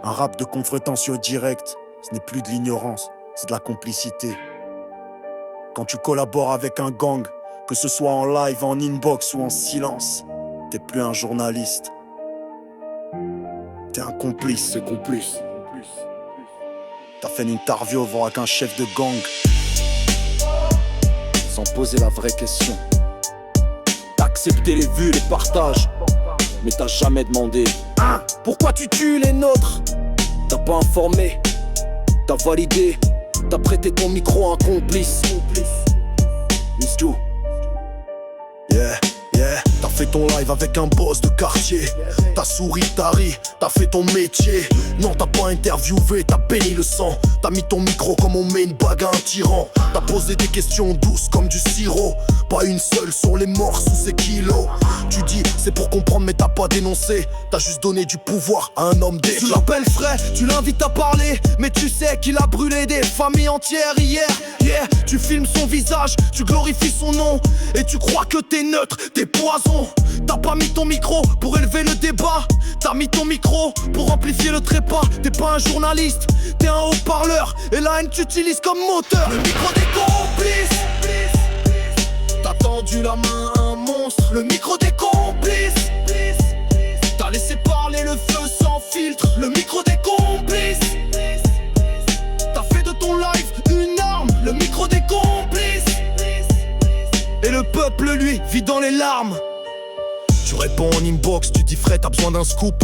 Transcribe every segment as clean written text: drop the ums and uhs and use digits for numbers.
Un rap de confrontation directe, ce n'est plus de l'ignorance, c'est de la complicité. Quand tu collabores avec un gang, que ce soit en live, en inbox ou en silence, t'es plus un journaliste. T'es un complice. C'est complice. T'as fait une interview avec un chef de gang sans poser la vraie question. T'as accepté les vues, les partages, mais t'as jamais demandé pourquoi tu tues les nôtres. T'as pas informé, t'as validé, t'as prêté ton micro à un complice. It's true. Yeah, yeah. T'as fait ton live avec un boss de quartier. T'as souri, t'as ri, t'as fait ton métier. Non, t'as pas interviewé, t'as béni le sang. T'as mis ton micro comme on met une bague à un tyran. T'as posé des questions douces comme du sirop. Pas une seule sur les morts sous ces kilos. Tu dis c'est pour comprendre mais t'as pas dénoncé. T'as juste donné du pouvoir à un homme déclaré. Tu l'appelles frère, tu l'invites à parler, mais tu sais qu'il a brûlé des familles entières hier. Yeah, tu filmes son visage, tu glorifies son nom, et tu crois que t'es neutre, t'es poison. T'as pas mis ton micro pour élever le débat. T'as mis ton micro pour amplifier le trépas. T'es pas un journaliste, t'es un haut-parleur, et la haine t'utilise comme moteur. Le micro des complices. T'as tendu la main à un monstre. Le micro des complices. T'as laissé parler le feu sans filtre. Le micro des complices. T'as fait de ton live une arme. Le micro des complices. Et le peuple lui vit dans les larmes. Tu réponds en inbox, tu dis frère t'as besoin d'un scoop.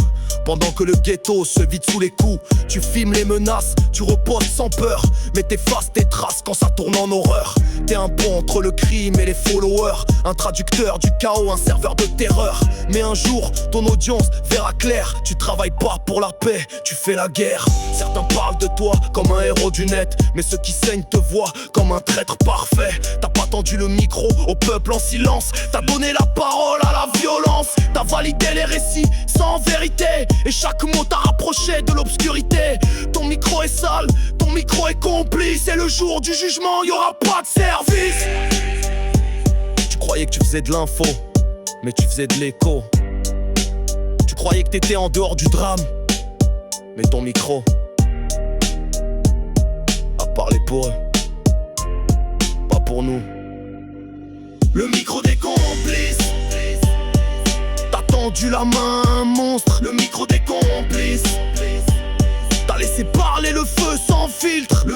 Pendant que le ghetto se vide sous les coups, tu filmes les menaces, tu reposes sans peur, mais t'effaces tes traces quand ça tourne en horreur. T'es un pont entre le crime et les followers, un traducteur du chaos, un serveur de terreur. Mais un jour, ton audience verra clair. Tu travailles pas pour la paix, tu fais la guerre. Certains parlent de toi comme un héros du net, mais ceux qui saignent te voient comme un traître parfait. T'as pas tendu le micro au peuple en silence. T'as donné la parole à la violence. T'as validé les récits sans vérité, et chaque mot t'a rapproché de l'obscurité. Ton micro est sale, ton micro est complice, et le jour du jugement y'aura pas de service. Tu croyais que tu faisais de l'info, mais tu faisais de l'écho. Tu croyais que t'étais en dehors du drame, mais ton micro a parlé pour eux, pas pour nous. Le micro des complices. T'as tendu la main à un monstre. Le micro des complices. T'as laissé parler le feu sans filtre. Le